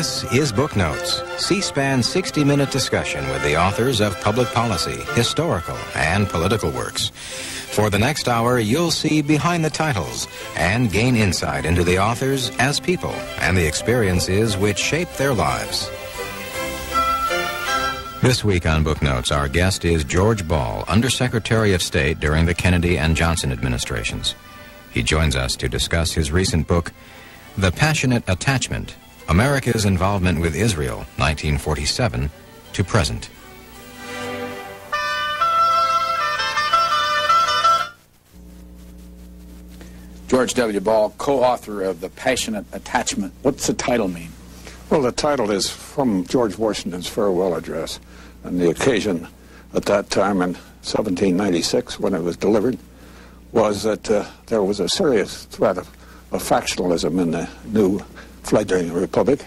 This is Book Notes, C-SPAN's 60-minute discussion with the authors of public policy, historical, and political works. For the next hour, you'll see behind the titles and gain insight into the authors as people and the experiences which shape their lives. This week on Book Notes, our guest is George Ball, Undersecretary of State during the Kennedy and Johnson administrations. He joins us to discuss his recent book, The Passionate Attachment, America's Involvement with Israel, 1947 to Present. George W. Ball, co-author of The Passionate Attachment. What's the title mean? Well, the title is from George Washington's farewell address, and the occasion at that time in 1796 when it was delivered was that there was a serious threat of factionalism in the new fledgling republic,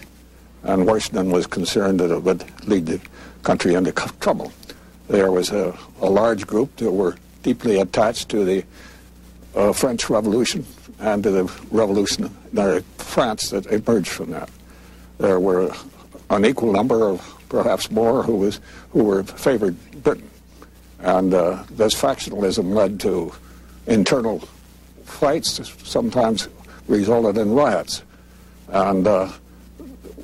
and Washington was concerned that it would lead the country into trouble. There was a large group that were deeply attached to the French Revolution and to the revolutionary France that emerged from that. There were an equal number of, perhaps more, who were favored Britain, and this factionalism led to internal fights, sometimes resulted in riots. And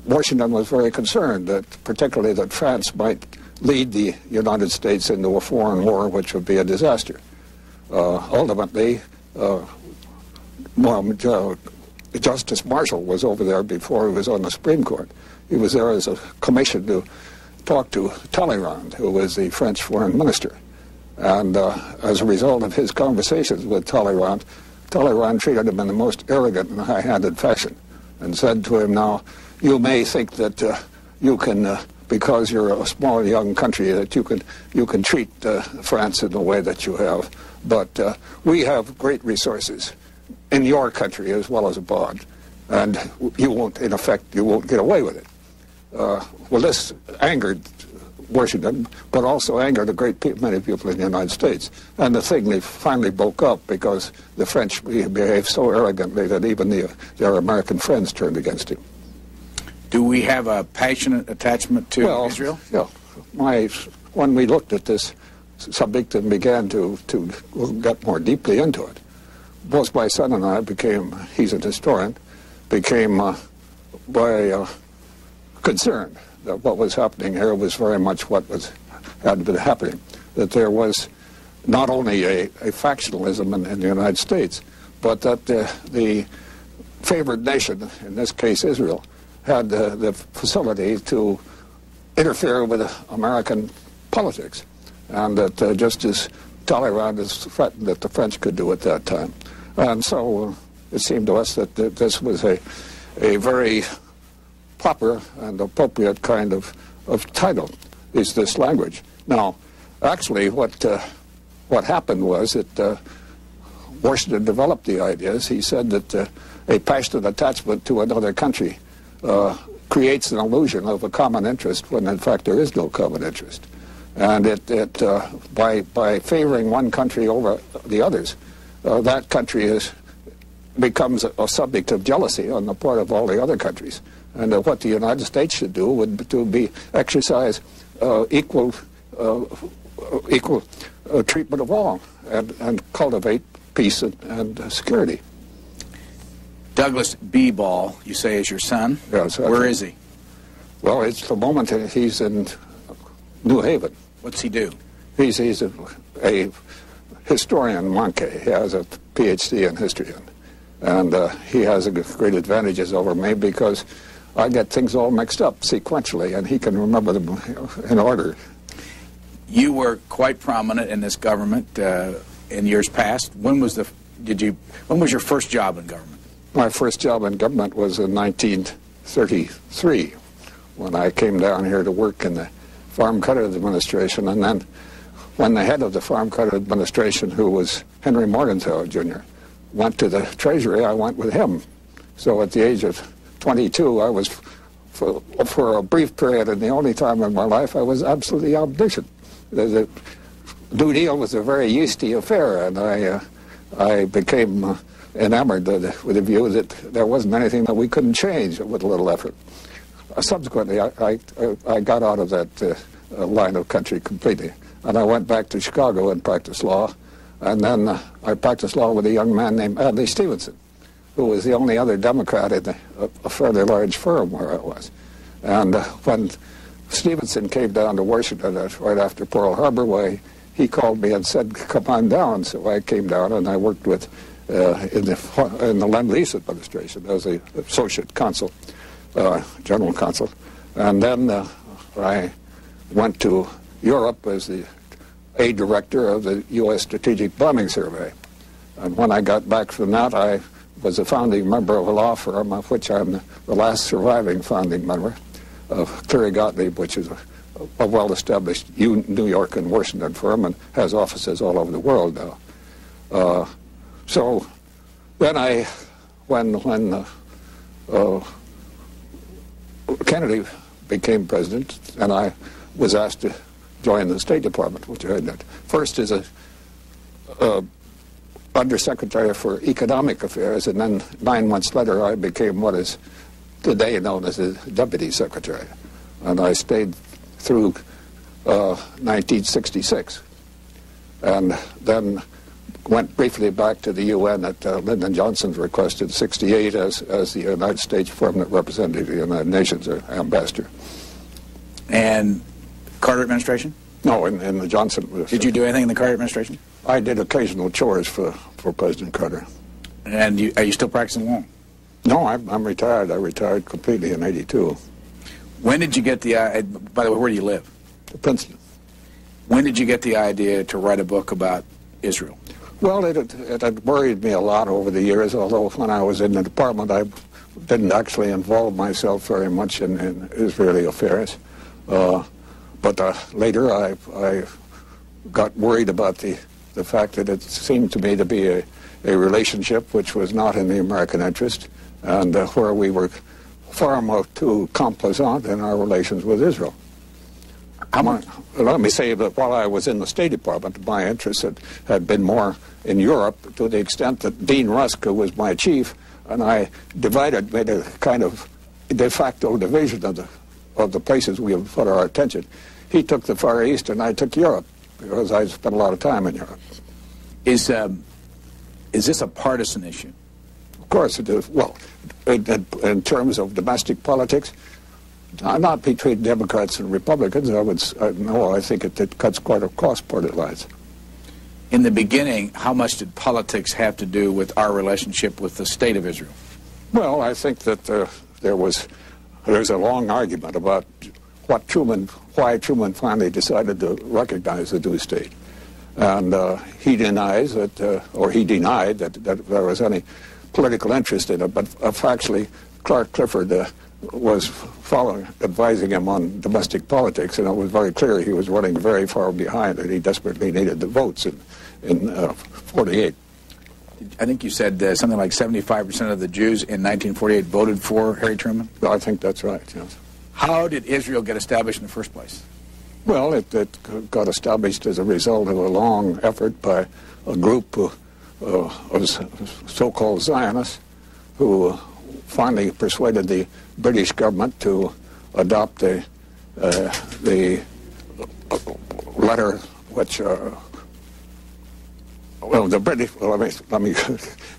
Washington was very concerned that, particularly, that France might lead the United States into a foreign war, which would be a disaster. Ultimately, Justice Marshall was over there before he was on the Supreme Court. He was there as a commission to talk to Talleyrand, who was the French foreign minister. And as a result of his conversations with Talleyrand, Talleyrand treated him in the most arrogant and high-handed fashion, and said to him, "Now, you may think that you can, because you're a small young country, that you can treat France in the way that you have, but we have great resources in your country as well as abroad, and you won't, in effect, you won't get away with it." Well, this angered Washington, but also angered a many people in the United States. And the thing finally broke up because the French behaved so arrogantly that even their American friends turned against him. Do we have a passionate attachment to Israel? Yeah. When we looked at this subject and began to get more deeply into it, both my son and I he's a historian, became very concerned that what was happening here was very much what had been happening, that there was not only a factionalism in the United States, but that the favored nation, in this case Israel, had the facility to interfere with American politics, and that just as Talleyrand has threatened that the French could do at that time. And so it seemed to us that this was a very proper and appropriate kind of title, is this language. Now, actually, what happened was that Washington developed the ideas. He said that a passionate attachment to another country creates an illusion of a common interest when, in fact, there is no common interest. And by favoring one country over the others, that country becomes a subject of jealousy on the part of all the other countries. And what the United States should do would be exercise equal treatment of all and cultivate peace and security. Douglas B. Ball, you say, is your son? Yes. Where is he? Well, it's the moment he's in New Haven. What's he do? He's a historian monkey. He has a PhD in history, and he has great advantages over me because I get things all mixed up sequentially, and he can remember them in order. You were quite prominent in this government in years past. When was your first job in government? My first job in government was in 1933, when I came down here to work in the Farm Credit Administration, and then when the head of the Farm Credit Administration, who was Henry Morgenthau, Jr., went to the Treasury, I went with him. So at the age of 22, I was, for a brief period, and the only time in my life, I was absolutely omniscient. The New Deal was a very yeasty affair, and I became enamored with the view that there wasn't anything that we couldn't change with a little effort. subsequently, I got out of that line of country completely, and I went back to Chicago and practiced law, and then I practiced law with a young man named Adlai Stevenson, who was the only other Democrat in a fairly large firm where I was. And when Stevenson came down to Washington right after Pearl Harbor, he called me and said, "Come on down." So I came down, and I worked with in the Lend-Lease administration as the associate consul, general consul. And then I went to Europe as the aid director of the U.S. Strategic Bombing Survey. And when I got back from that, I was a founding member of a law firm, of which I'm the last surviving founding member, of Cleary Gottlieb, which is a well-established New York and Washington firm and has offices all over the world now. So then when Kennedy became president, and I was asked to join the State Department, which I did. First as a Undersecretary for Economic Affairs, and then 9 months later I became what is today known as a Deputy Secretary. And I stayed through 1966. And then went briefly back to the UN at Lyndon Johnson's request in '68 as the United States Permanent Representative of the United Nations, or ambassador. And Carter administration? No, in the Johnson. Did you do anything in the Carter administration? I did occasional chores for President Carter. And are you still practicing law? No, I'm retired. I retired completely in '82. When did you get the, by the way, where do you live? Princeton. When did you get the idea to write a book about Israel? Well, it had worried me a lot over the years, although when I was in the department I didn't actually involve myself very much in Israeli affairs. But later I got worried about the fact that it seemed to me to be a relationship which was not in the American interest, and where we were far more too complaisant in our relations with Israel. Let me say that while I was in the State Department, my interest had been more in Europe, to the extent that Dean Rusk, who was my chief, and I made a kind of de facto division of the places we would put our attention. He took the Far East and I took Europe, because I spent a lot of time in Europe. Is this a partisan issue? Of course it is. Well, in terms of domestic politics, not between Democrats and Republicans. I think it cuts quite across party lines. In the beginning, how much did politics have to do with our relationship with the State of Israel? Well, I think that there's a long argument about why Truman finally decided to recognize the new state. And he denied that there was any political interest in it, but factually, Clark Clifford was advising him on domestic politics, and it was very clear he was running very far behind, and he desperately needed the votes in 48. I think you said something like 75% of the Jews in 1948 voted for Harry Truman? I think that's right, yes. How did Israel get established in the first place? Well, it got established as a result of a long effort by a group of so-called Zionists who finally persuaded the British government to adopt the letter which the British. Well, let me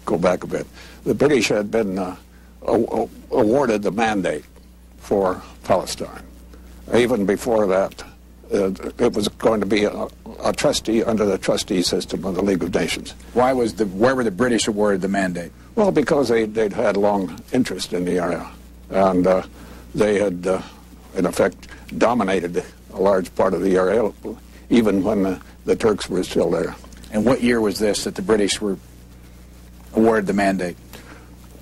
go back a bit. The British had been awarded the mandate for Palestine. Even before that, it was going to be a trustee under the trustee system of the League of Nations. Where were the British awarded the mandate? Well, because they'd had long interest in the area, and they had, in effect, dominated a large part of the area, even when the Turks were still there. And what year was this that the British were awarded the mandate?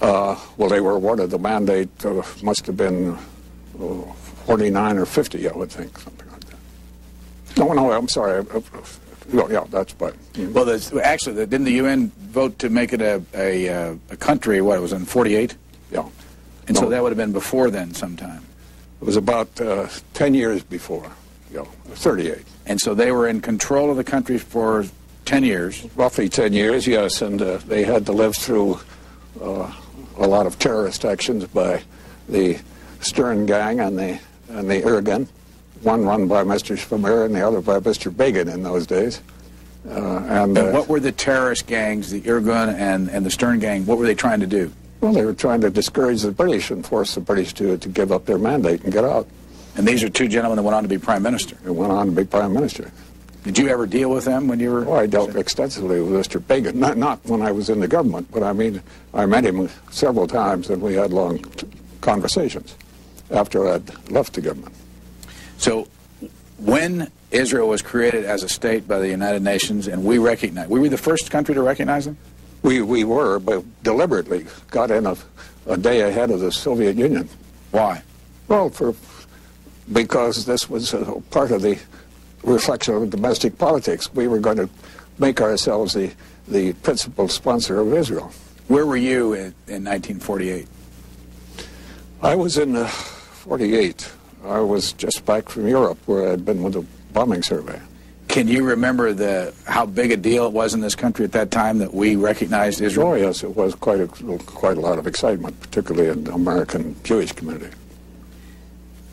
Well, they were awarded the mandate, must have been 49 or 50, I would think, something like that. No, I'm sorry. Yeah, that's right. Well, actually, didn't the UN vote to make it a country, what, it was in 48? Yeah. And so that would have been before then sometime. It was about 10 years before, 38. And so they were in control of the country for 10 years? Roughly 10 years, yes, and they had to live through a lot of terrorist actions by the Stern gang and the Irgun, one run by Mr. Schwimmer and the other by Mr. Begin in those days. And what were the terrorist gangs, the Irgun and the Stern gang, what were they trying to do? Well, they were trying to discourage the British and force the British to give up their mandate and get out. And these are two gentlemen that went on to be Prime Minister. They went on to be Prime Minister. Did you ever deal with them when you were... Oh, I dealt extensively with Mr. Begin, not when I was in the government, but I mean, I met him several times and we had long conversations after I'd left the government. So when Israel was created as a state by the United Nations and we were the first country to recognize them? We were, but deliberately got in a day ahead of the Soviet Union. Why? Well, because this was a part of the reflection of domestic politics. We were going to make ourselves the principal sponsor of Israel. Where were you in 1948? I was in 48. I was just back from Europe where I'd been with a bombing survey. Can you remember how big a deal it was in this country at that time that we recognized Israel? Oh, yes, it was quite a lot of excitement, particularly in the American Jewish community.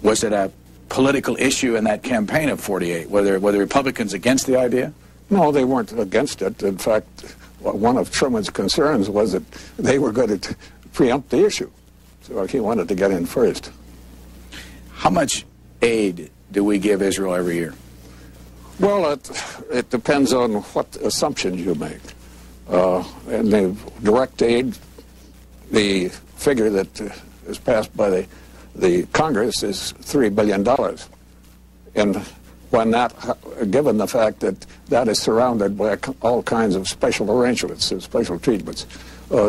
Was it a political issue in that campaign of 48? Were the Republicans against the idea? No, they weren't against it. In fact, one of Truman's concerns was that they were going to preempt the issue. So he wanted to get in first. How much aid do we give Israel every year? Well, it depends on what assumptions you make. In the direct aid, the figure that is passed by the Congress is $3 billion. And when given the fact that that is surrounded by all kinds of special arrangements and special treatments,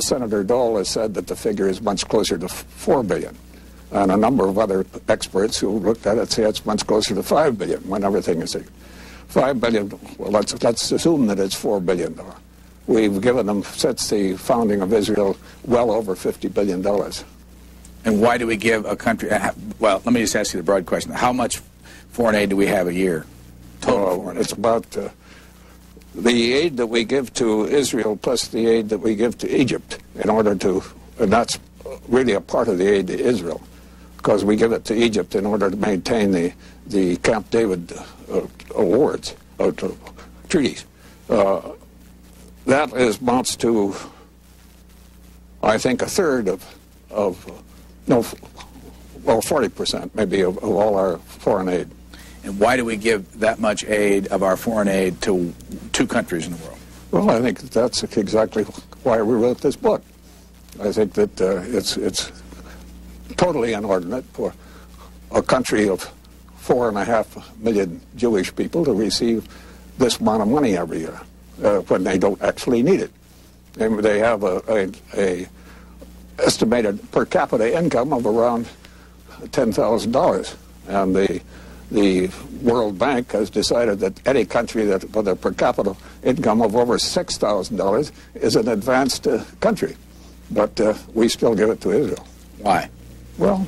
Senator Dole has said that the figure is much closer to $4 billion. And a number of other experts who looked at it say it's much closer to $5 billion when everything is $5 billion. Well, let's assume that it's $4 billion. We've given them, since the founding of Israel, well over $50 billion. And why do we give a country, well, let me just ask you the broad question. How much foreign aid do we have a year? Total foreign aid. It's about the aid that we give to Israel plus the aid that we give to Egypt in order to, and that's really a part of the aid to Israel, because we give it to Egypt in order to maintain the Camp David awards, treaties. That amounts to, I think, a third well, 40% maybe of all our foreign aid. And why do we give that much aid of our foreign aid to two countries in the world? Well, I think that's exactly why we wrote this book. I think that it's totally inordinate for a country of 4.5 million Jewish people to receive this amount of money every year when they don't actually need it. And they have a estimated per capita income of around $10,000, and the World Bank has decided that any country that with a per capita income of over $6,000 is an advanced country, but we still give it to Israel. Why? Well,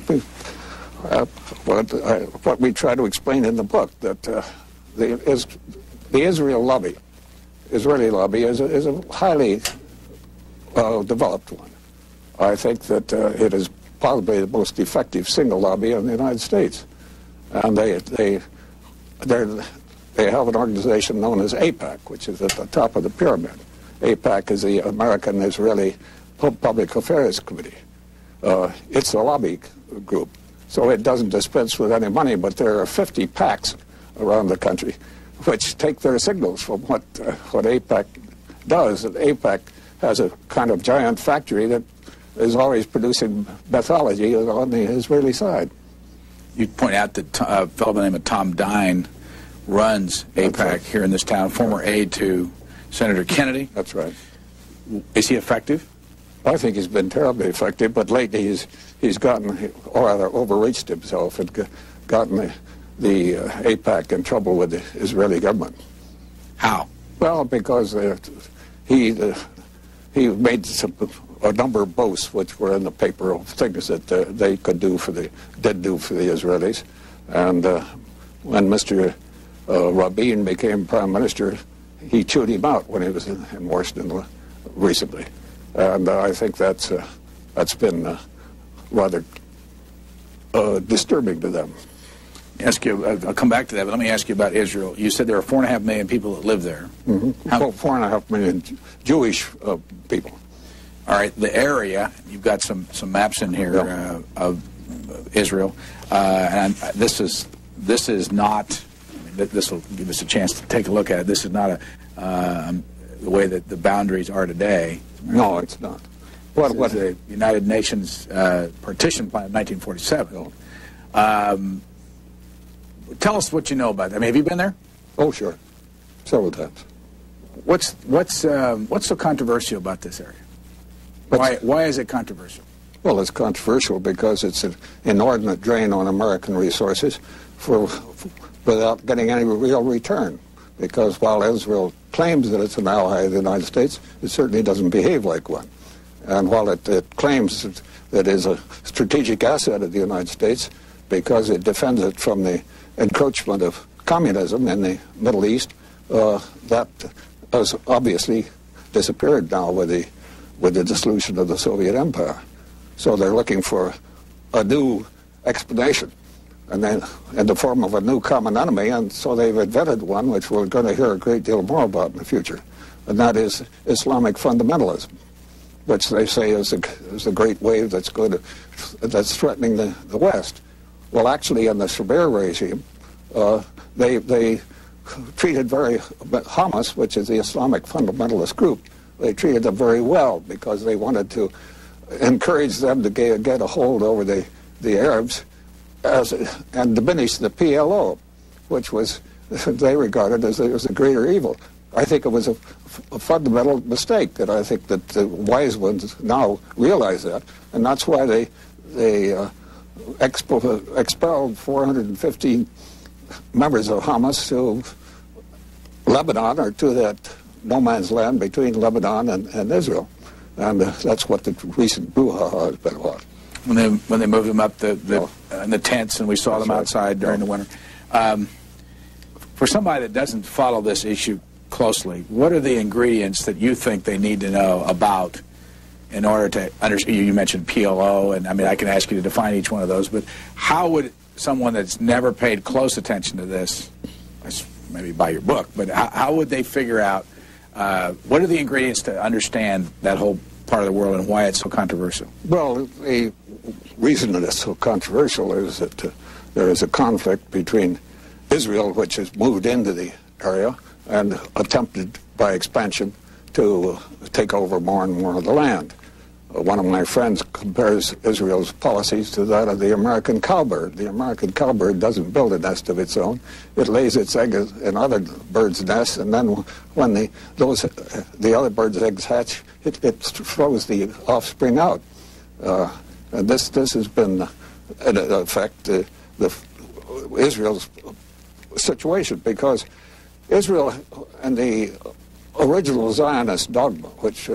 what we try to explain in the book, that the Israeli lobby is a highly developed one. I think that it is probably the most effective single lobby in the United States. And they have an organization known as AIPAC, which is at the top of the pyramid. AIPAC is the American Israeli Public Affairs Committee. It's a lobby group, so it doesn't dispense with any money, but there are 50 PACs around the country which take their signals from what AIPAC does. And AIPAC has a kind of giant factory that is always producing mythology on the Israeli side. You point out that a fellow by the name of Tom Dine runs AIPAC right here in this town, former aide to Senator Kennedy. That's right. Is he effective? I think he's been terribly effective, but lately he's gotten, or rather overreached himself and gotten the AIPAC in trouble with the Israeli government. How? Well, because he made a number of boasts which were in the paper of things that they did do for the Israelis. And when Mr. Rabin became prime minister, he chewed him out when he was in Washington recently. And I think that's been rather disturbing to them. Ask you, I'll come back to that, but let me ask you about Israel. You said there are 4.5 million people that live there. Mm-hmm. About 4.5 million Jewish people. All right, the area, you've got some maps in here of Israel, and this is not, this will give us a chance to take a look at it. This is not the way that the boundaries are today. No, it's not. What the United Nations partition plan of 1947. Tell us what you know about that. I mean, have you been there? Oh, sure, several times. What's so controversial about this area? Why is it controversial? Well, it's controversial because it's an inordinate drain on American resources without getting any real return. Because while Israel claims that it's an ally of the United States, it certainly doesn't behave like one. And while it claims that it is a strategic asset of the United States because it defends it from the encroachment of communism in the Middle East, that has obviously disappeared now with the dissolution of the Soviet Empire. So they're looking for a new explanation, and then in the form of a new common enemy, and so they've invented one which we're going to hear a great deal more about in the future, and that is Islamic fundamentalism, which they say is a great wave that's threatening the West. Well, actually, in the Sabir regime, they treated Hamas, which is the Islamic fundamentalist group, they treated them very well because they wanted to encourage them to get a hold over the Arabs and diminish the PLO, which was they regarded as a greater evil. I think it was a fundamental mistake, and I think that the wise ones now realize that, and that's why they expelled 415 members of Hamas to Lebanon, or to that no man's land between Lebanon and Israel, and that's what the recent brouhaha has been about. When they moved them up in the tents, and we saw them outside during the winter. For somebody that doesn't follow this issue closely, what are the ingredients that you think they need to know about in order to understand? You mentioned PLO, and I mean I can ask you to define each one of those, but how would someone that's never paid close attention to this, maybe by your book, but how would they figure out what are the ingredients to understand that whole part of the world and why it's so controversial? Well, the reason that it's so controversial is that there is a conflict between Israel, which has moved into the area and attempted by expansion to take over more and more of the land. One of my friends compares Israel's policies to that of the American cowbird. The American cowbird doesn't build a nest of its own. It lays its eggs in other birds' nests, and then when the other birds' eggs hatch, it throws the offspring out. And this has been, in effect, Israel's situation, because Israel and the original Zionist dogma, which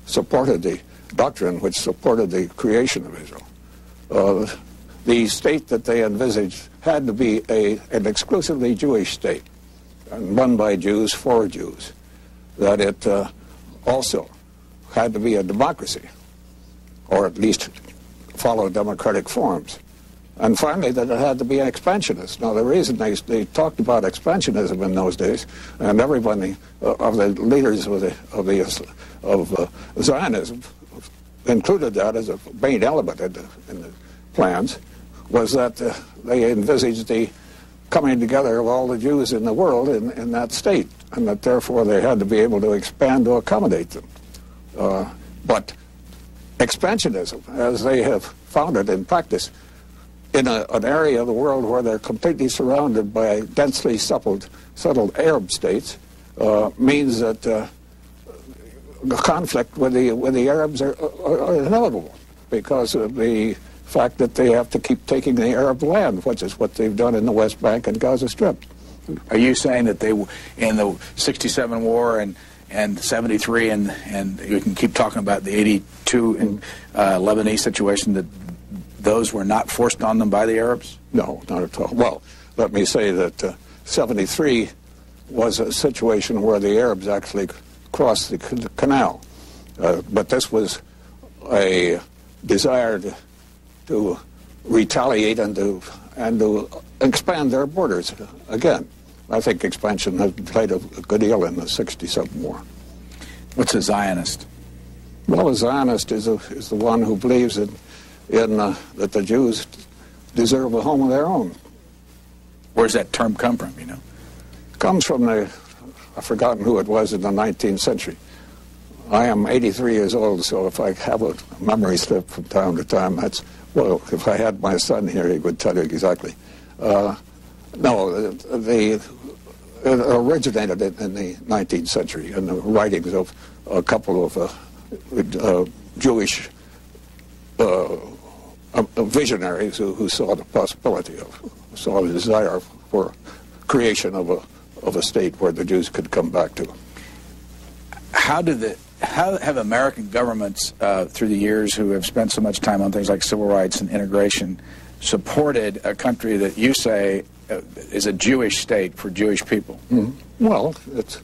supported the doctrine which supported the creation of Israel, the state that they envisaged had to be an exclusively Jewish state, and run by Jews for Jews, that it also had to be a democracy, or at least follow democratic forms. And finally, that it had to be an expansionist. Now, the reason they talked about expansionism in those days, and everybody of the leaders of Zionism included that as a main element in the plans, was that they envisaged the coming together of all the Jews in the world in that state, and that therefore they had to be able to expand to accommodate them. But expansionism, as they have found it in practice, in an area of the world where they're completely surrounded by densely settled Arab states, means that the conflict with the Arabs are inevitable, because of the fact that they have to keep taking the Arab land, which is what they've done in the West Bank and Gaza Strip. Are you saying that they, in the '67 war and '73, and you can keep talking about the '82 and Lebanese situation, that those were not forced on them by the Arabs? No, not at all. Well, let me say that '73 was a situation where the Arabs actually crossed the canal. But this was a desire to retaliate and to expand their borders again. I think expansion has played a good deal in the '67 war. What's a Zionist? Well, a Zionist is the one who believes that the Jews deserve a home of their own. Where's that term come from, you know? It comes from I've forgotten who it was in the 19th century. I am 83 years old, so if I have a memory slip from time to time, that's, well, if I had my son here, he would tell you exactly. No, it originated in the 19th century in the writings of a couple of Jewish visionaries who saw the possibility saw the desire for creation of a state where the Jews could come back to. How have American governments through the years who have spent so much time on things like civil rights and integration supported a country that you say is a Jewish state for Jewish people? Mm-hmm. Well, it's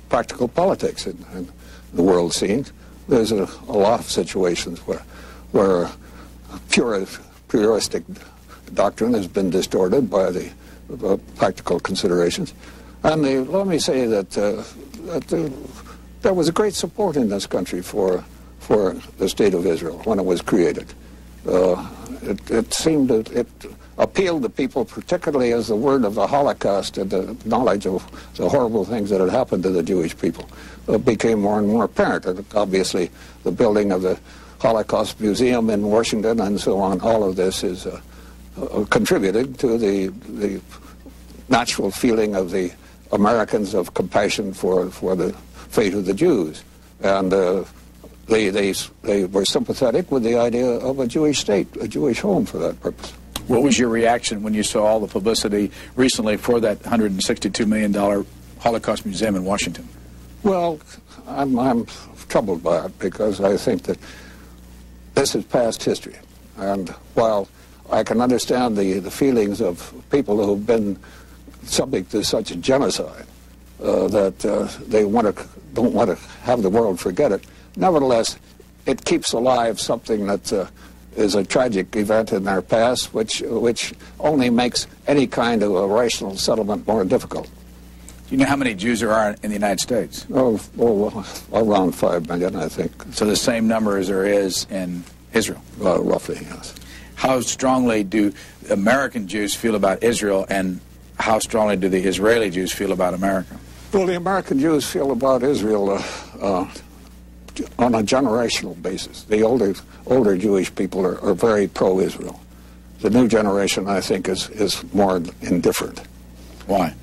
practical politics in the world scene. There's a lot of situations where puristic doctrine has been distorted by the practical considerations. And let me say that there was a great support in this country for the State of Israel when it was created. It seemed that it appealed to people, particularly as the word of the Holocaust and the knowledge of the horrible things that had happened to the Jewish people became more and more apparent. And obviously, the building of the Holocaust Museum in Washington and so on, all of this is contributed to the natural feeling of the Americans of compassion for the fate of the Jews. And they were sympathetic with the idea of a Jewish state, a Jewish home for that purpose. What was your reaction when you saw all the publicity recently for that $162 million Holocaust Museum in Washington? Well, I'm troubled by it because I think that this is past history. And while I can understand the feelings of people who have been subject to such a genocide that they don't want to have the world forget it, nevertheless, it keeps alive something that is a tragic event in their past, which only makes any kind of a rational settlement more difficult. Do you know how many Jews there are in the United States? Oh, around 5 million, I think. So the same number as there is in Israel? Roughly, yes. How strongly do American Jews feel about Israel, and how strongly do the Israeli Jews feel about America? Well, the American Jews feel about Israel on a generational basis. The older Jewish people are very pro-Israel. The new generation, I think, is more indifferent. Why?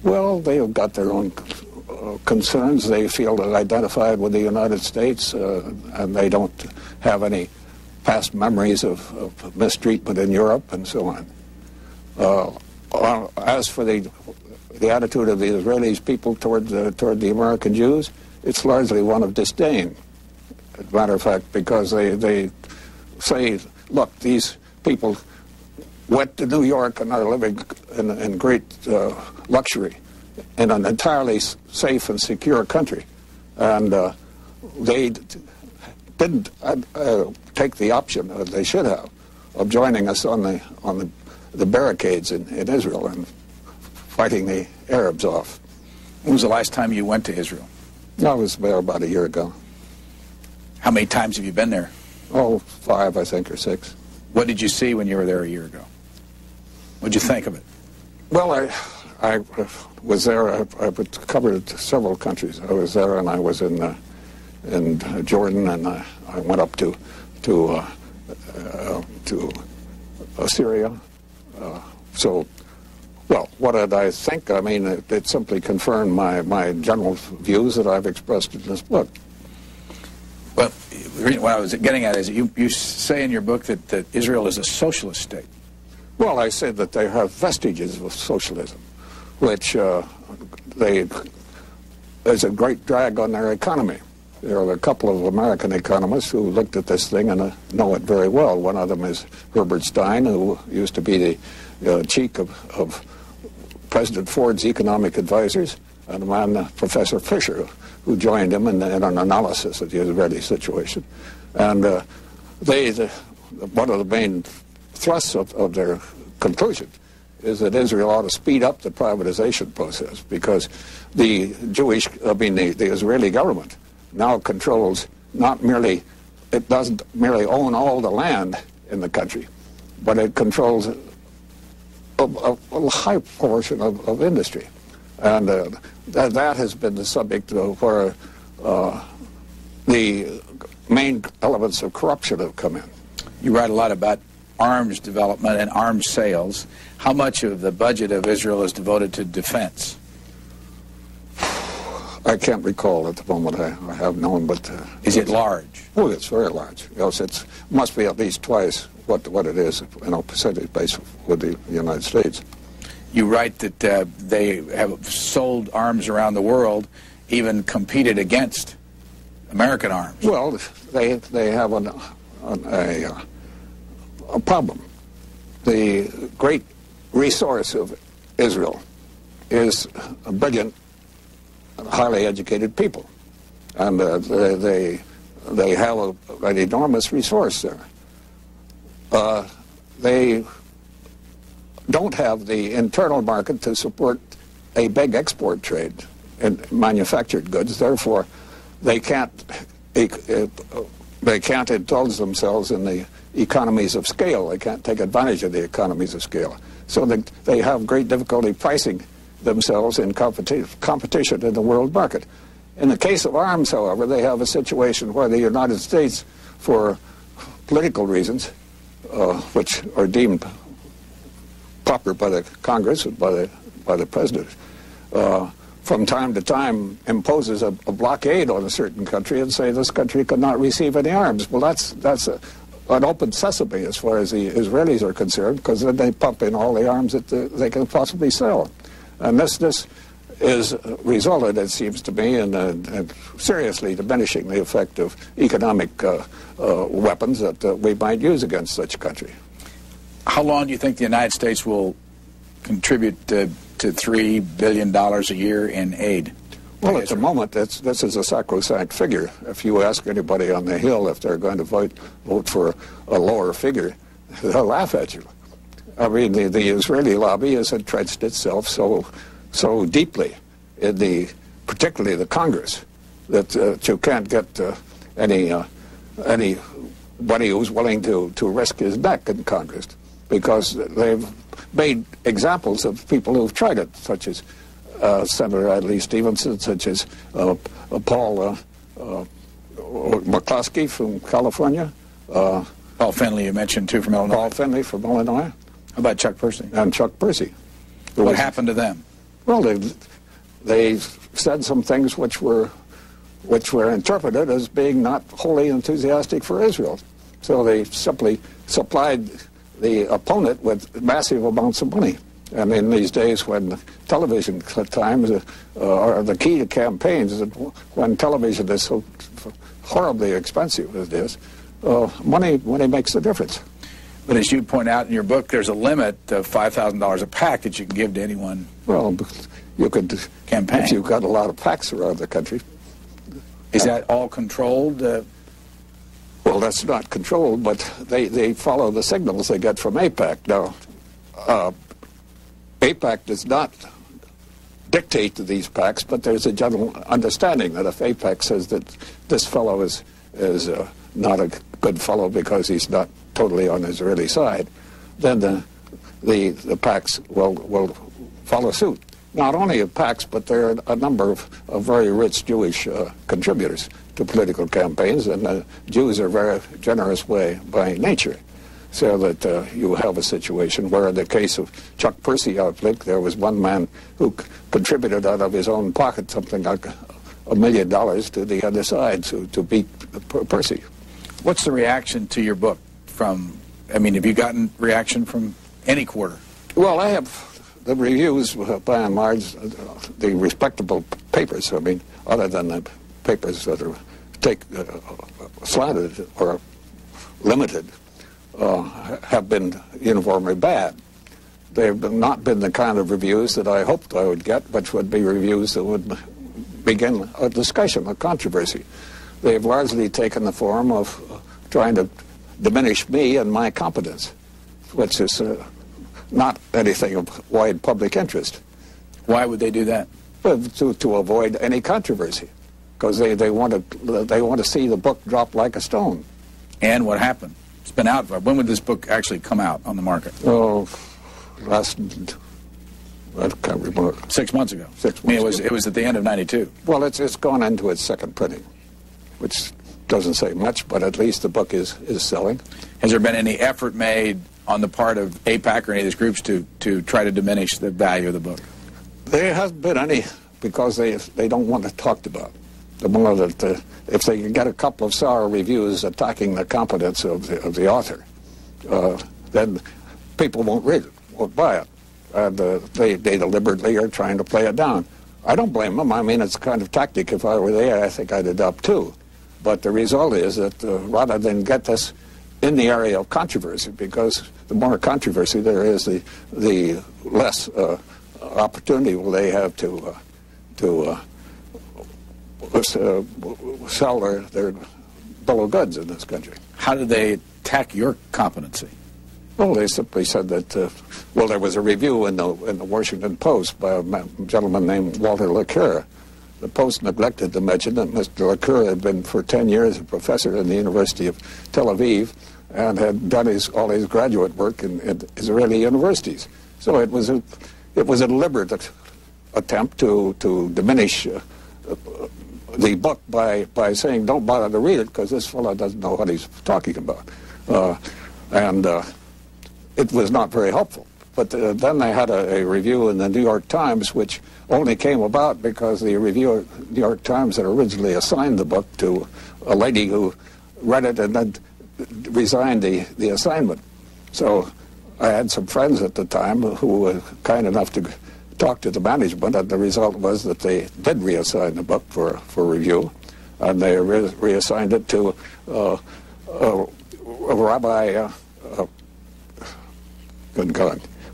Well, they've got their own concerns. They feel identified with the United States, and they don't have any past memories of mistreatment in Europe and so on. As for the attitude of the Israeli people toward the American Jews, it's largely one of disdain, as a matter of fact, because they say, look, these people went to New York and are living in great luxury in an entirely safe and secure country. And they didn't take the option, as they should have, of joining us on the barricades in Israel and fighting the Arabs off. When was the last time you went to Israel? I was there about a year ago. How many times have you been there? Oh, 5, I think, or 6. What did you see when you were there a year ago? What did you think of it? Well, I was there. I covered several countries. I was there, and I was in Jordan, and I went up to Syria. Well, what did I think? I mean, it simply confirmed my general views that I've expressed in this book. Well, what I was getting at is you say in your book that Israel is a socialist state. Well, I said that they have vestiges of socialism, which there's a great drag on their economy. There are a couple of American economists who looked at this thing and know it very well. One of them is Herbert Stein, who used to be the chief of President Ford's economic advisors, and a man, Professor Fisher, who joined him in an analysis of the Israeli situation. And they one of the main thrusts of their conclusion is that Israel ought to speed up the privatization process, because the Israeli government now controls it doesn't merely own all the land in the country, but it controls a high portion of industry. And that has been the subject of where the main elements of corruption have come in. You write a lot about arms development and arms sales. How much of the budget of Israel is devoted to defense? I can't recall at the moment. I have known, but... is it large? Oh, it's very large. Yes, it must be at least twice what it is, percentage base with the United States. You write that they have sold arms around the world, even competed against American arms. Well, they have a problem. The great resource of Israel is a brilliant, highly educated people, and they have an enormous resource there. They don't have the internal market to support a big export trade in manufactured goods. Therefore, they can't indulge themselves in the economies of scale. They can't take advantage of the economies of scale. So they have great difficulty pricing themselves in competition in the world market. In the case of arms, however, they have a situation where the United States, for political reasons, which are deemed proper by the Congress and by the President, from time to time imposes a blockade on a certain country and say this country cannot receive any arms. Well, that's an open sesame as far as the Israelis are concerned, because then they pump in all the arms that they can possibly sell. And this is resulted, it seems to me, in seriously diminishing the effect of economic weapons that we might use against such a country. How long do you think the United States will contribute to $3 billion a year in aid? Well, at the moment, this is a sacrosanct figure. If you ask anybody on the Hill if they're going to vote for a lower figure, they'll laugh at you. I mean, the Israeli lobby has entrenched itself so deeply in particularly the Congress, that you can't get anybody who's willing to risk his neck in Congress, because they've made examples of people who've tried it, such as Senator Adlai Stevenson, such as Paul McCloskey from California. Paul Finley, you mentioned, too, from Illinois. Paul Finley from Illinois. How about Chuck Percy? And Chuck Percy. What happened to them? Well, they said some things which were interpreted as being not wholly enthusiastic for Israel. So they simply supplied the opponent with massive amounts of money. And in these days when television times are the key to campaigns, when television is so horribly expensive as it is, money makes the difference. But as you point out in your book, there's a limit of $5,000 a pack that you can give to anyone. Well, you could campaign if you've got a lot of packs around the country. Is that all controlled? Well, that's not controlled, but they follow the signals they get from AIPAC. Now, AIPAC does not dictate to these packs, but there's a general understanding that if AIPAC says that this fellow is not a good fellow because he's not totally on the Israeli side, then the packs will follow suit. Not only of packs, but there are a number of very rich Jewish contributors to political campaigns, and Jews are very generous by nature. So that you have a situation where in the case of Chuck Percy outfit, there was one man who contributed out of his own pocket something like $1 million to the other side to beat Percy. What's the reaction to your book from, have you gotten reaction from any quarter? Well, I have the reviews, by and large, the respectable papers, other than the papers that are slanted or limited, have been uniformly bad. They've not been the kind of reviews that I hoped I would get, which would be reviews that would begin a discussion, a controversy. They've largely taken the form of trying to diminish me and my competence, which is not anything of wide public interest. Why would they do that? To avoid any controversy, because they want to see the book drop like a stone. And what happened? It's been out. When would this book actually come out on the market? Oh, I can't remember. 6 months ago. 6 months it was at the end of '92. Well, it's gone into its second printing, which doesn't say much, but at least the book is selling. Has there been any effort made on the part of AIPAC or any of these groups to try to diminish the value of the book? There hasn't been any, because they don't want it talked about. The more that if they can get a couple of sour reviews attacking the competence of the author, then people won't read it, won't buy it. And they deliberately are trying to play it down. I don't blame them. I mean, it's a kind of tactic. If I were there, I think I'd adopt too. But the result is that rather than get this in the area of controversy, because the more controversy there is, the less opportunity will they have to sell their bill of goods in this country. How did they attack your competency? Well, they simply said that, well, there was a review in the Washington Post by a gentleman named Walter LeCure. The Post neglected to mention that Mr. LeCure had been for 10 years a professor in the University of Tel Aviv and had done all his graduate work in Israeli universities. So it was a deliberate attempt to diminish the book by saying, don't bother to read it because this fellow doesn't know what he's talking about. It was not very helpful. But then they had a review in the New York Times, which only came about because the reviewer of the New York Times had originally assigned the book to a lady who read it and then resigned the assignment. So I had some friends at the time who were kind enough to talk to the management, and the result was that they did reassign the book for review, and they reassigned it to a Rabbi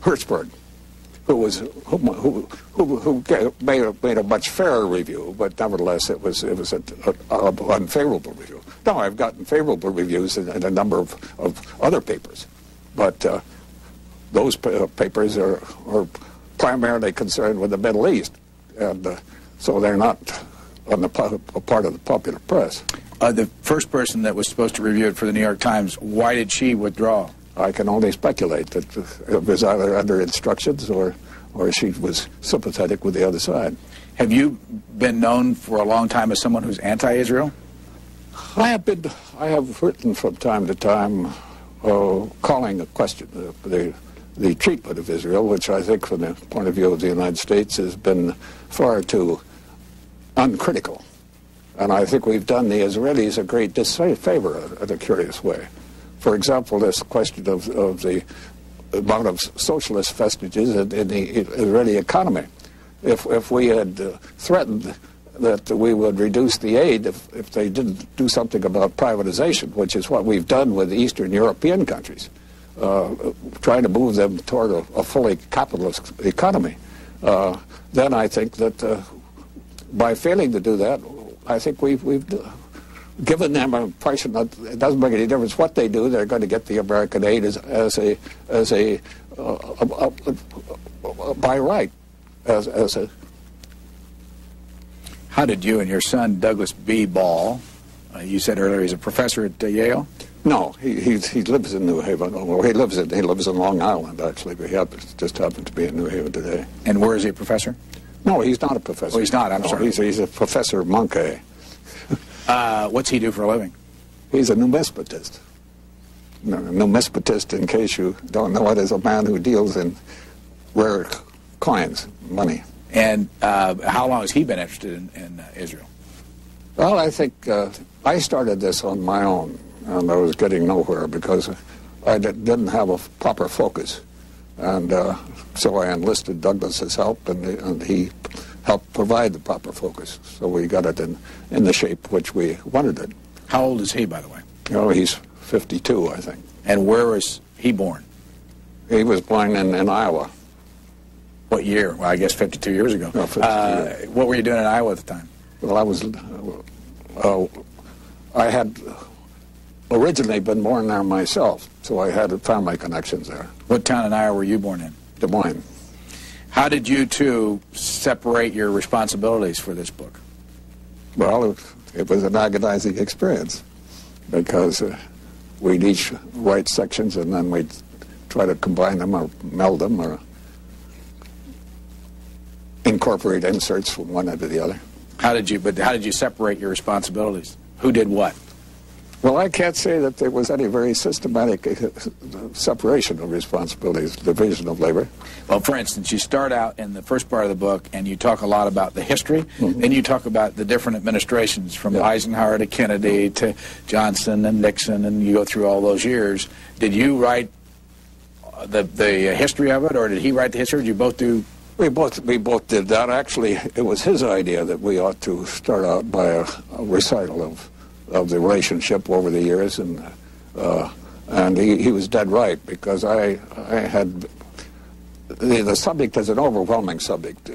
Hertzberg, who made a much fairer review, but nevertheless it was an unfavorable review. Now I've gotten favorable reviews in a number of other papers, but those papers are primarily concerned with the Middle East, and so they're not on the part of the popular press. The first person that was supposed to review it for the New York Times, why did she withdraw? I can only speculate that it was either under instructions or she was sympathetic with the other side. Have you been known for a long time as someone who's anti-Israel? I have written from time to time calling a question the treatment of Israel, which I think from the point of view of the United States has been far too uncritical. And I think we've done the Israelis a great disfavor in a curious way. For example, this question of the amount of socialist vestiges in the Israeli economy. If we had threatened that we would reduce the aid if they didn't do something about privatization, which is what we've done with Eastern European countries, trying to move them toward a fully capitalist economy, then I think that by failing to do that, I think we've given them an impression that it doesn't make any difference what they do; they're going to get the American aid by right, as a. How did you and your son Douglas B. Ball? You said earlier he's a professor at Yale. No, he lives in New Haven. Well, he lives in Long Island actually, but he just happened to be in New Haven today. And where is he a professor? No, he's not a professor. Oh, he's not. I'm sorry. He's a professor of Monkey. What's he do for a living? He's a numismatist. A numismatist, in case you don't know it, is a man who deals in rare coins, money. And how long has he been interested in Israel? Well, I think I started this on my own, and I was getting nowhere because I didn't have a proper focus. And so I enlisted Douglas's help, and he helped provide the proper focus. So we got it in the shape which we wanted it. How old is he, by the way? Oh, he's 52, I think. And where was he born? He was born in Iowa. What year? Well, I guess 52 years ago. No, 52 years. What were you doing in Iowa at the time? Well, I had originally been born there myself, so I had family connections there. What town in Iowa were you born in? Des Moines. How did you two separate your responsibilities for this book? Well, it was an agonizing experience because we'd each write sections and then we'd try to combine them or meld them or incorporate inserts from one into the other. How did you separate your responsibilities? Who did what? Well, I can't say that there was any very systematic separation of responsibilities, division of labor. Well, for instance, you start out in the first part of the book and you talk a lot about the history, then you talk about the different administrations from Eisenhower to Kennedy to Johnson and Nixon, and you go through all those years. Did you write the history of it, or did he write the history, or did you both do? We both did that. Actually, it was his idea that we ought to start out by a recital of the relationship over the years, and he was dead right, because I had the subject is an overwhelming subject.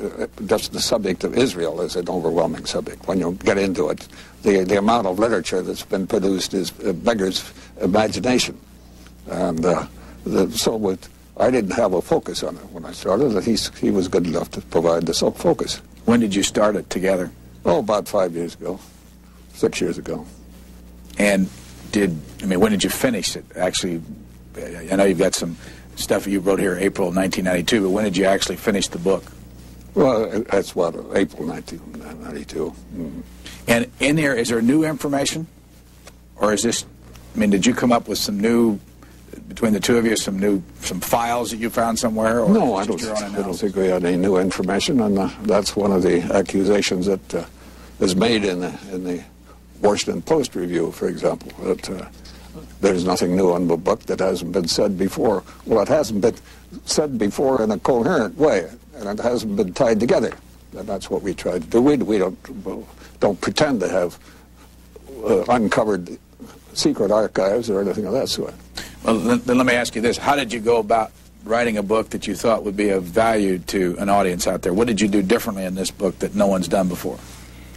Just the subject of Israel is an overwhelming subject. When you get into it, the amount of literature that's been produced beggars imagination, and I didn't have a focus on it when I started. He was good enough to provide the focus. When did you start it together? Oh, about 5 years ago, 6 years ago. And when did you finish it? Actually, I know you've got some stuff you wrote here April 1992, but when did you actually finish the book? Well, that's what, April 1992. Mm-hmm. And in there, is there new information? Or is this, did you come up with some new, between the two of you, some files that you found somewhere? Or no, I don't think we had any new information, and that's one of the accusations that is made in the Washington Post review, for example, that there's nothing new in the book that hasn't been said before. Well, it hasn't been said before in a coherent way, and it hasn't been tied together. And that's what we tried to do. We don't pretend to have uncovered secret archives or anything of that sort. Well, then let me ask you this. How did you go about writing a book that you thought would be of value to an audience out there? What did you do differently in this book that no one's done before?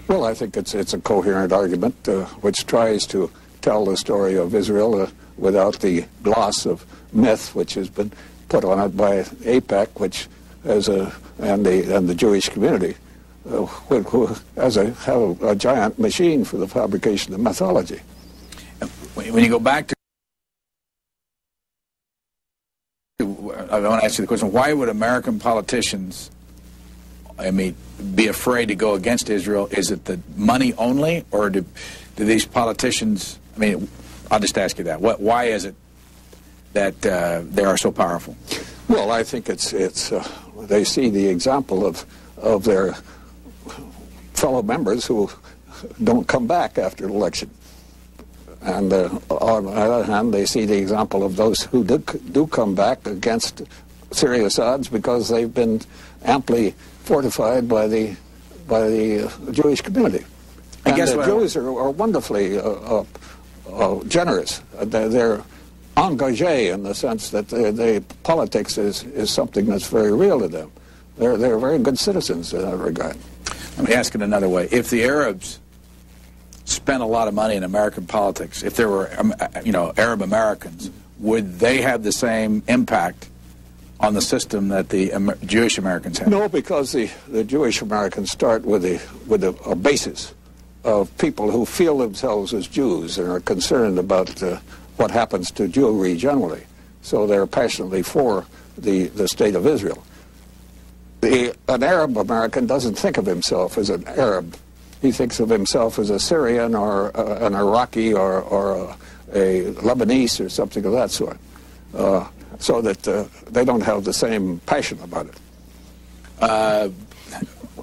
Well, I think it's a coherent argument which tries to tell the story of Israel without the gloss of myth which has been put on it by AIPAC, which and the Jewish community, who have a giant machine for the fabrication of mythology. When you go back to, I want to ask you the question: why would American politicians, be afraid to go against Israel? Is it the money only, or do these politicians? I'll just ask you that. Why is it that they are so powerful? Well, I think it's they see the example of their fellow members who don't come back after an election, and on the other hand, they see the example of those who do come back against serious odds because they've been amply fortified by the Jewish community. And the Jews are wonderfully generous. They're engagés in the sense that politics is something that's very real to them. They're very good citizens in that regard. Let me ask it another way. If the Arabs spent a lot of money in American politics, if there were Arab Americans, would they have the same impact on the system that the Jewish Americans have? No, because the Jewish Americans start with a basis of people who feel themselves as Jews and are concerned about what happens to Jewry generally. So they're passionately for the state of Israel. An Arab American doesn't think of himself as an Arab. He thinks of himself as a Syrian or an Iraqi or a Lebanese or something of that sort. So that they don't have the same passion about it.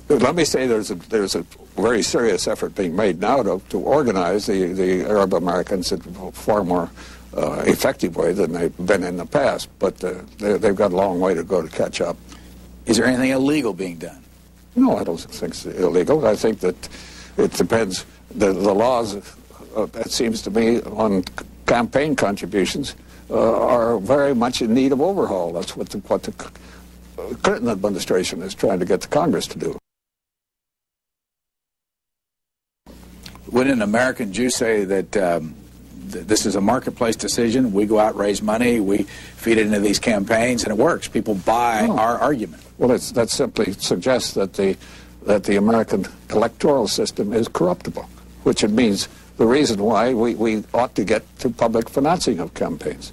Let me say there's a very serious effort being made now to organize the Arab Americans in a far more effective way than they've been in the past, but they've got a long way to go to catch up. Is there anything illegal being done? No, I don't think it's illegal. I think that it depends. The laws, it seems to me, on campaign contributions are very much in need of overhaul. That's what the Clinton administration is trying to get the Congress to do. Would an American Jew say that this is a marketplace decision. We go out, raise money, we feed it into these campaigns, and it works. People buy our argument. Well, that simply suggests that the American electoral system is corruptible, which it means the reason why we ought to get to public financing of campaigns.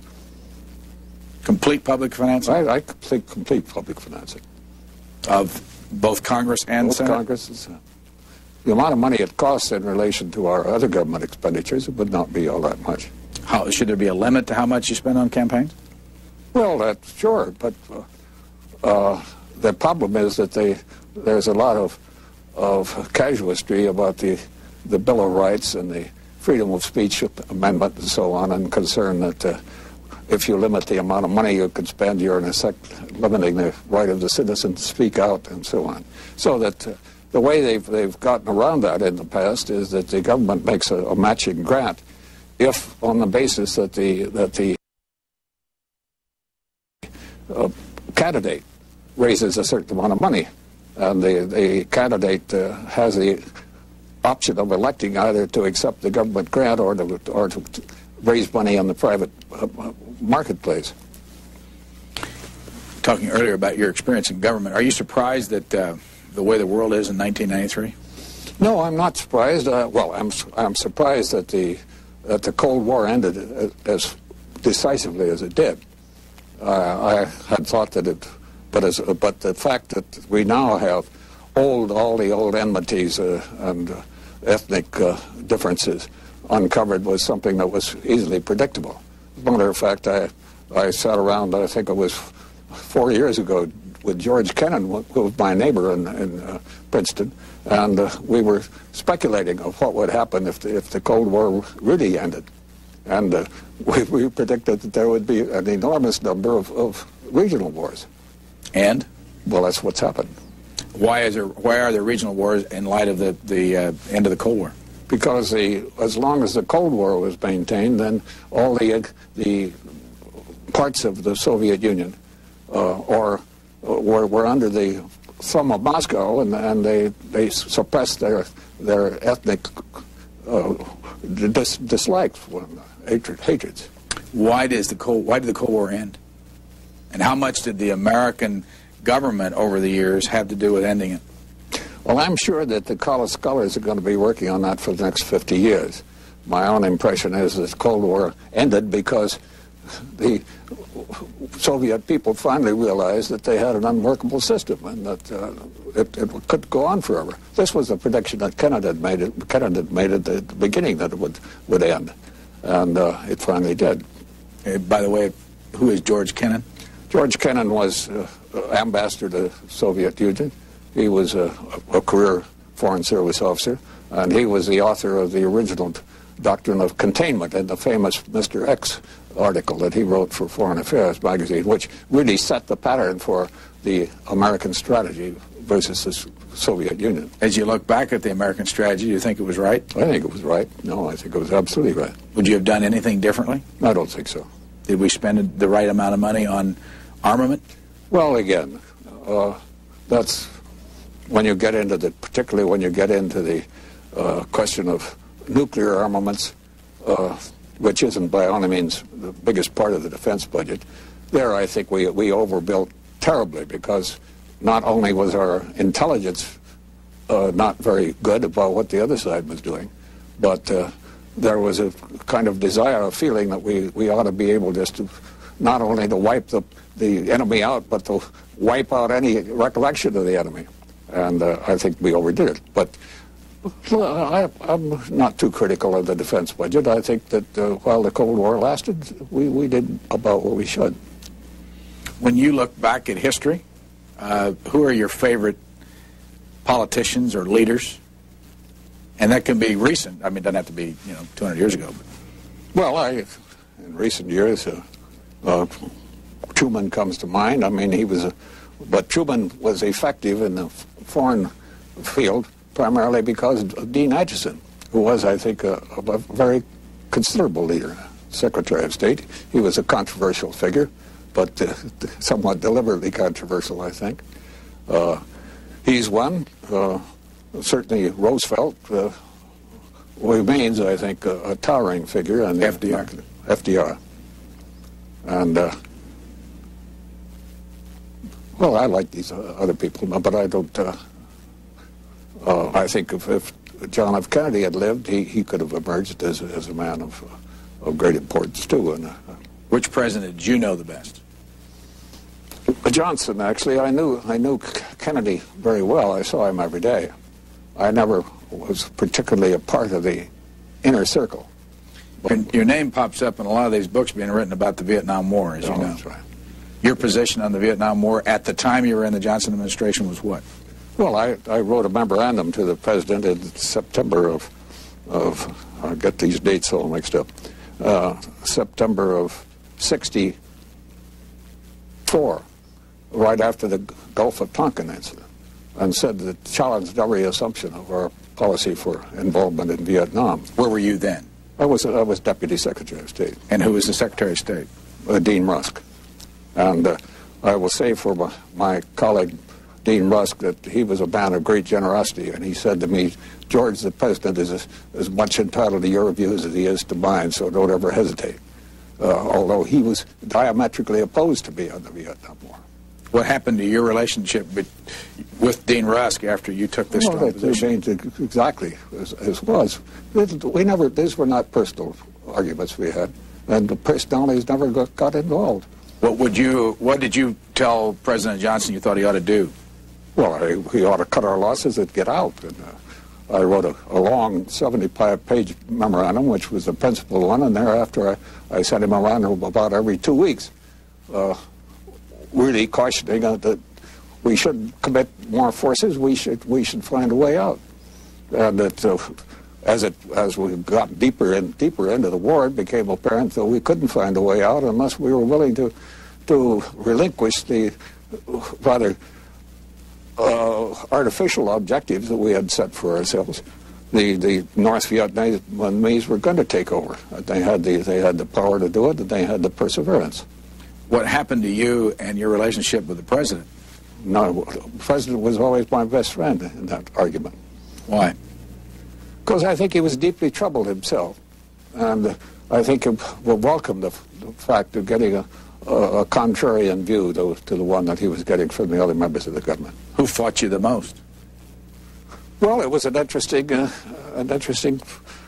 Complete public financing? I think complete public financing. Of both Congress and both Senate? Congress and Senate. The amount of money it costs in relation to our other government expenditures would not be all that much. Should there be a limit to how much you spend on campaigns? Well, that's sure, but the problem is that there's a lot of casuistry about the Bill of Rights and the Freedom of Speech Amendment and so on, and concern that if you limit the amount of money you can spend, you're in effect limiting the right of the citizen to speak out and so on. So that the way they've gotten around that in the past is that the government makes a matching grant if on the basis that the candidate raises a certain amount of money, and the candidate has the option of electing either to accept the government grant or to raise money on the private marketplace. Talking earlier about your experience in government, are you surprised that the way the world is in 1993? No, I'm not surprised. Well, I'm surprised that the Cold War ended as decisively as it did. I had thought that it, but the fact that we now have all the old enmities and ethnic differences uncovered was something that was easily predictable. As a matter of fact, I sat around, I think it was 4 years ago, with George Kennan, who was my neighbor in Princeton, and we were speculating of what would happen if the Cold War really ended. And we predicted that there would be an enormous number of regional wars. And? Well, that's what's happened. Why are there regional wars in light of the end of the Cold War? Because as long as the Cold War was maintained, then all the parts of the Soviet Union were under the thumb of Moscow, and they suppressed their ethnic dislikes, hatreds. Why did the Cold War end? And how much did the American government over the years have to do with ending it? Well, I'm sure that the college scholars are going to be working on that for the next 50 years. My own impression is that the Cold War ended because the Soviet people finally realized that they had an unworkable system and that it could go on forever. This was a prediction that Kennan had made at the beginning, that it would end, and it finally did. By the way, who is George Kennan? George Kennan was ambassador to the Soviet Union. He was a career Foreign Service officer, and he was the author of the original Doctrine of Containment and the famous Mr. X article that he wrote for Foreign Affairs magazine, which really set the pattern for the American strategy versus the Soviet Union. As you look back at the American strategy, do you think it was right? I think it was right. No, I think it was absolutely right. Would you have done anything differently? I don't think so. Did we spend the right amount of money on armament? Well, again, that's when you get into particularly when you get into the question of nuclear armaments, which isn't by any means the biggest part of the defense budget. There, I think we overbuilt terribly, because not only was our intelligence not very good about what the other side was doing, but there was a kind of desire, a feeling that we ought to be able just to not only to wipe the enemy out, but to wipe out any recollection of the enemy. And I think we overdid it. But I'm not too critical of the defense budget. I think that while the Cold War lasted, we did about what we should. When you look back at history, who are your favorite politicians or leaders? And that can be recent. I mean, it doesn't have to be 200 years ago. Well, in recent years, Truman comes to mind. I mean, but Truman was effective in the foreign field primarily because of Dean Acheson, who was, I think, a very considerable leader, Secretary of State. He was a controversial figure, but somewhat deliberately controversial, I think. He's one. Certainly Roosevelt remains, I think, a towering figure. And FDR. FDR. And, well, I like these other people, but I don't, I think if John F. Kennedy had lived, he could have emerged as a man of great importance, too. And, which president did you know the best? Johnson, actually. I knew Kennedy very well. I saw him every day. I never was particularly a part of the inner circle. Your name pops up in a lot of these books being written about the Vietnam War, as you know. That's right. Your position on the Vietnam War at the time you were in the Johnson administration was what? Well, I wrote a memorandum to the president in September of I get these dates all mixed up, September of '64, right after the Gulf of Tonkin incident, and said that challenged every assumption of our policy for involvement in Vietnam. Where were you then? I was Deputy Secretary of State. And who was the Secretary of State? Dean Rusk. And I will say for my colleague Dean Rusk that he was a man of great generosity, and he said to me, George, the president is as much entitled to your views as he is to mine, so don't ever hesitate. Although he was diametrically opposed to me on the Vietnam War. What happened to your relationship with Dean Rusk after you took this strong position? Exactly as was. These were not personal arguments we had, and the personalities never got involved. What did you tell President Johnson you thought he ought to do? Well, he ought to cut our losses and get out. And I wrote a long 75-page memorandum, which was the principal one, and thereafter I sent him around about every 2 weeks, really cautioning that we shouldn't commit more forces. We should find a way out, and that as we got deeper into the war, it became apparent that we couldn't find a way out unless we were willing to relinquish the rather artificial objectives that we had set for ourselves. The North Vietnamese were going to take over. They had the power to do it, and they had the perseverance. What happened to you and your relationship with the president? No, the president was always my best friend in that argument. Why? Because I think he was deeply troubled himself, and I think he will welcome the fact of getting a contrarian view to the one that he was getting from the other members of the government. Who fought you the most? Well, it was an interesting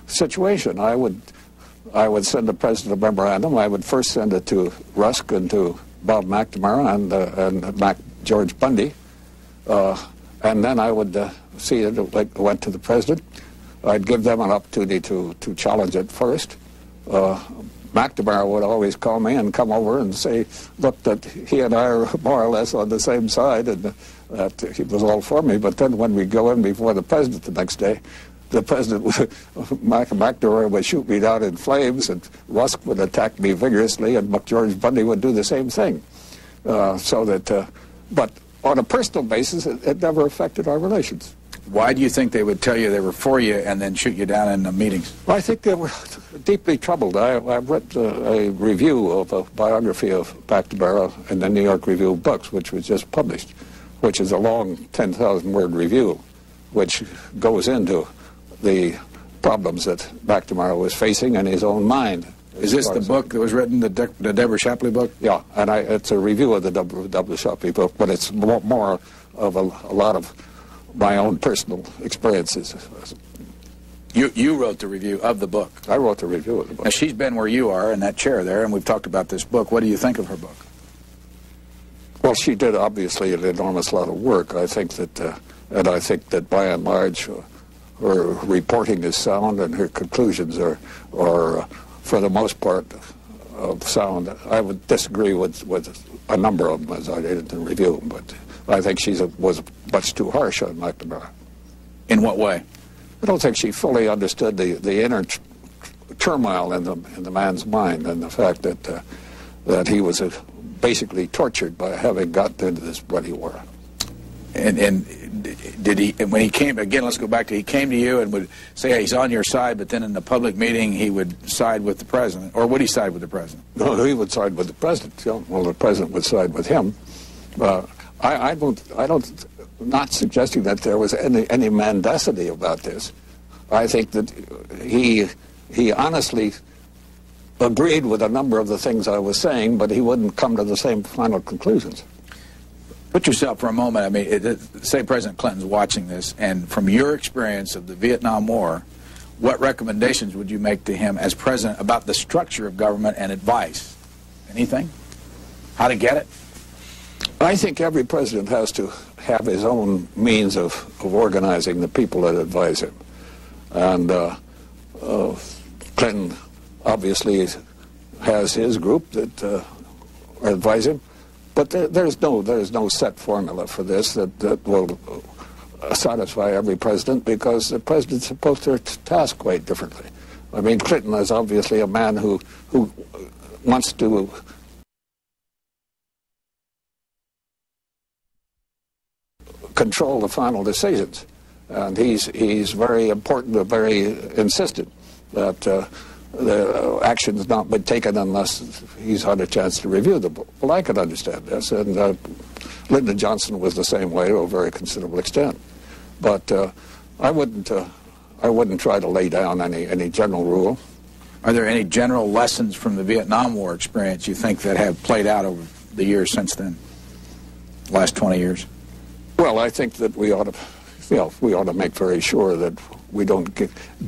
situation. I would send the president a memorandum. I would first send it to Rusk and to Bob McNamara and George Bundy, and then I would see that it went to the president. I'd give them an opportunity to challenge it first. McNamara would always call me and come over and say, look, that he and I are more or less on the same side, and that he was all for me. But then when we go in before the president the next day, the president, McNamara would shoot me down in flames, and Rusk would attack me vigorously, and George Bundy would do the same thing. But on a personal basis, it never affected our relations. Why do you think they would tell you they were for you and then shoot you down in the meetings? Well, I think they were deeply troubled. I read a review of a biography of McNamara in the New York Review of Books, which was just published, which is a long 10,000-word review, which goes into the problems that McNamara was facing in his own mind. Is this the book that was written, the Deborah Shapley book? Yeah, and it's a review of the Deborah Shapley book, but it's more of a lot of my own personal experiences. You wrote the review of the book? I wrote the review of the book. Now, she's been where you are in that chair there, and we've talked about this book. What do you think of her book? Well, she did obviously an enormous lot of work. I think that, and I think that by and large, her reporting is sound, and her conclusions are for the most part, sound. I would disagree with a number of them as I did in the review, but I think she was much too harsh on McNamara. In what way? I don't think she fully understood the inner turmoil in the man's mind, and the fact that he was basically tortured by having gotten into this bloody war. And did he, when he came, again, let's go back to, he came to you and would say, hey, he's on your side, but then in the public meeting he would side with the president, or would he side with the president? No, he would side with the president. Well, the president would side with him. I'm not suggesting that there was any mendacity about this. I think that he honestly agreed with a number of the things I was saying, but he wouldn't come to the same final conclusions. Put yourself for a moment. I mean, say President Clinton's watching this, and from your experience of the Vietnam War, what recommendations would you make to him as president about the structure of government and advice? Anything? How to get it? I think every president has to have his own means of organizing the people that advise him. And Clinton obviously has his group that advise him, but there's no set formula for this that will satisfy every president, because the president's supposed to task quite differently. I mean, Clinton is obviously a man who wants to control the final decisions, and he's very important, very insistent that the action's not been taken unless he's had a chance to review them. Well, I can understand this, and Lyndon Johnson was the same way to a very considerable extent. But I wouldn't try to lay down any general rule. Are there any general lessons from the Vietnam War experience you think that have played out over the years since then, last 20 years? Well, I think that we ought to make very sure that we don't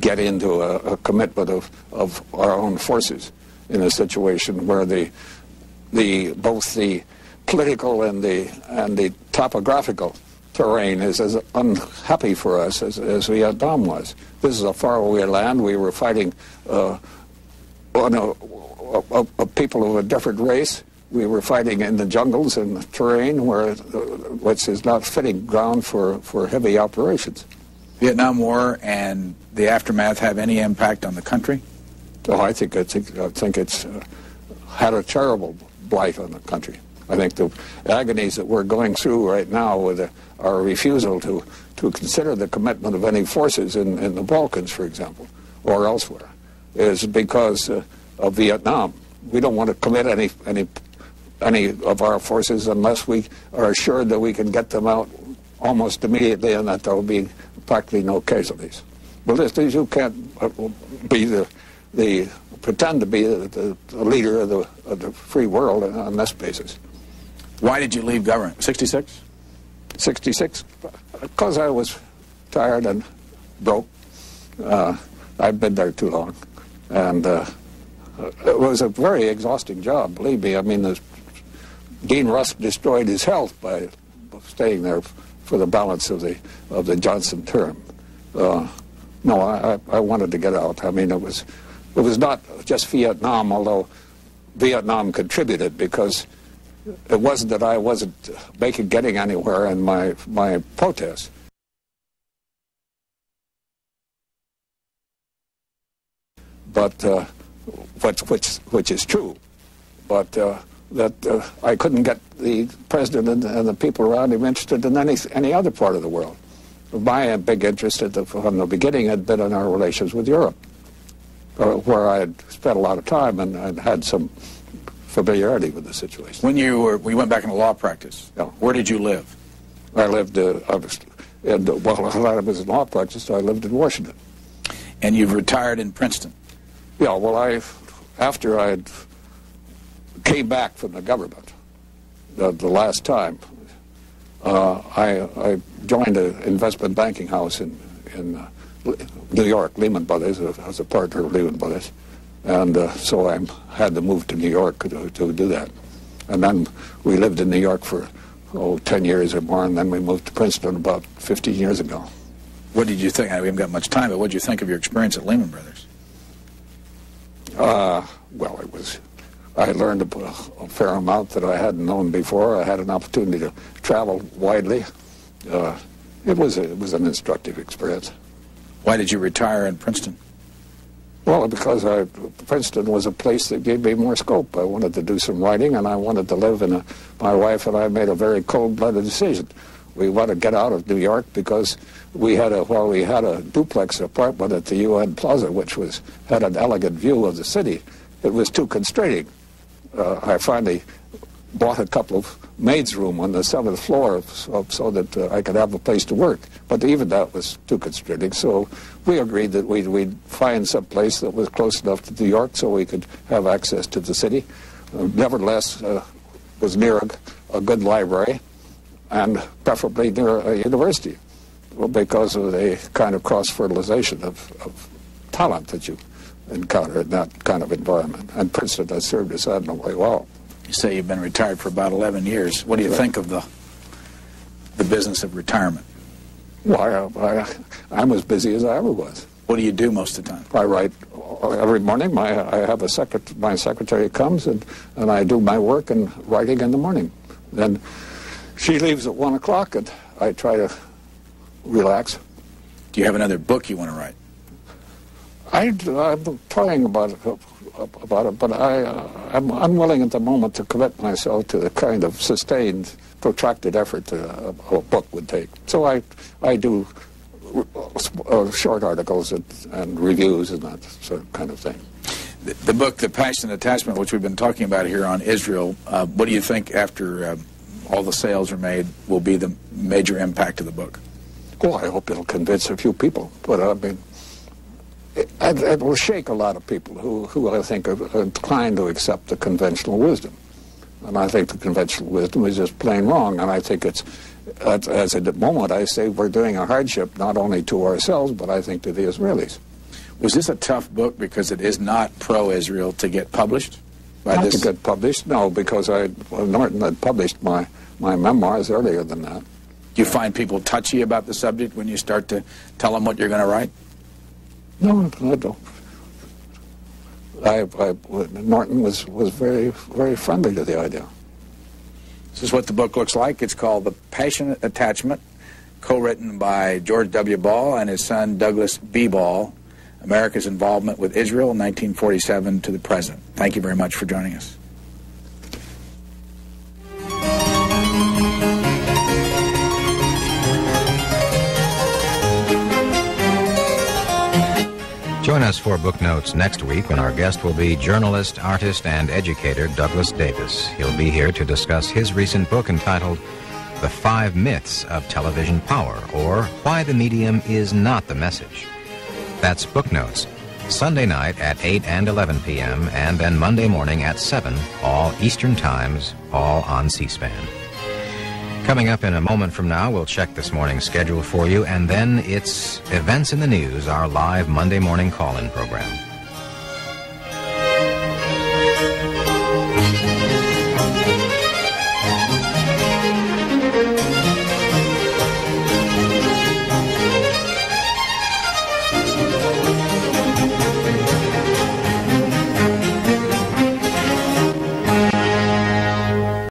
get into a commitment of our own forces in a situation where both the political and the topographical terrain is as unhappy for us as Vietnam was. This is a faraway land. We were fighting a people of a different race. We were fighting in the jungles and the terrain which is not fitting ground for heavy operations. Vietnam War and the aftermath have any impact on the country? Oh, I think it's had a terrible blight on the country. I think the agonies that we're going through right now with our refusal to consider the commitment of any forces in the Balkans, for example, or elsewhere, is because of Vietnam. We don't want to commit any of our forces unless we are assured that we can get them out almost immediately and that there will be practically no casualties. Well, you can't pretend to be the leader of the free world on this basis. Why did you leave government? 66? 66? Because I was tired and broke. I've been there too long. And it was a very exhausting job, believe me. I mean, Dean Rusk destroyed his health by staying there for the balance of the Johnson term. No, I wanted to get out. I mean, it was not just Vietnam, although Vietnam contributed, because it wasn't that I wasn't getting anywhere in my protest. But which is true. But that I couldn't get the president and the people around him interested in any other part of the world. My big interest from the beginning had been in our relations with Europe, where I had spent a lot of time and had some familiarity with the situation. When we went back into law practice, yeah. Where did you live? I lived, while I was in law practice, I lived in Washington. And you've retired in Princeton? Yeah, well, after I came back from the government, the last time, I joined an investment banking house in New York, Lehman Brothers, as a partner of Lehman Brothers. And so I had to move to New York to do that. And then we lived in New York for 10 years or more, and then we moved to Princeton about 15 years ago. What did you think? We haven't got much time, but what did you think of your experience at Lehman Brothers? Well, I learned a fair amount that I hadn't known before. I had an opportunity to travel widely. It was an instructive experience. Why did you retire in Princeton? Well, because Princeton was a place that gave me more scope. I wanted to do some writing, and I wanted to live in my wife and I made a very cold-blooded decision. We wanted to get out of New York because we had a duplex apartment at the UN Plaza, which had an elegant view of the city. It was too constraining. I finally bought a couple of maids' room on the 7th floor so that I could have a place to work. But even that was too constricting, so we agreed that we'd find some place that was close enough to New York so we could have access to the city. Nevertheless, was near a good library and preferably near a university, because of the kind of cross-fertilization of talent that you encounter in that kind of environment. And Princeton has served us admirably well. You say you've been retired for about 11 years. What do you think of the business of retirement? Well, I'm as busy as I ever was. What do you do most of the time? I write every morning. I have my secretary comes and I do my work and writing in the morning. Then she leaves at 1 o'clock and I try to relax. Do you have another book you want to write? I'm toying about it, but I'm unwilling at the moment to commit myself to the kind of sustained, protracted effort that a book would take. So I do short articles and reviews and that sort of kind of thing. The book, The Passion and Attachment, which we've been talking about here on Israel, what do you think, after all the sales are made, will be the major impact of the book? Well, I hope it'll convince a few people, but I mean, it will shake a lot of people who I think are inclined to accept the conventional wisdom. And I think the conventional wisdom is just plain wrong, and I think it's, as at the moment I say, we're doing a hardship not only to ourselves, but I think to the Israelis. Was this a tough book because it is not pro-Israel to get published? Not to get published, no, because Norton had published my memoirs earlier than that. Do you find people touchy about the subject when you start to tell them what you're going to write? No, I don't. Norton was very, very friendly to the idea. This is what the book looks like. It's called The Passionate Attachment, co-written by George W. Ball and his son Douglas B. Ball, America's Involvement with Israel, 1947 to the present. Thank you very much for joining us. Join us for Book Notes next week when our guest will be journalist, artist, and educator Douglas Davis. He'll be here to discuss his recent book entitled The 5 Myths of Television Power, or Why the Medium is Not the Message. That's Book Notes, Sunday night at 8 and 11 p.m., and then Monday morning at 7, all Eastern Times, all on C-SPAN. Coming up in a moment from now, we'll check this morning's schedule for you, and then it's Events in the News, our live Monday morning call-in program.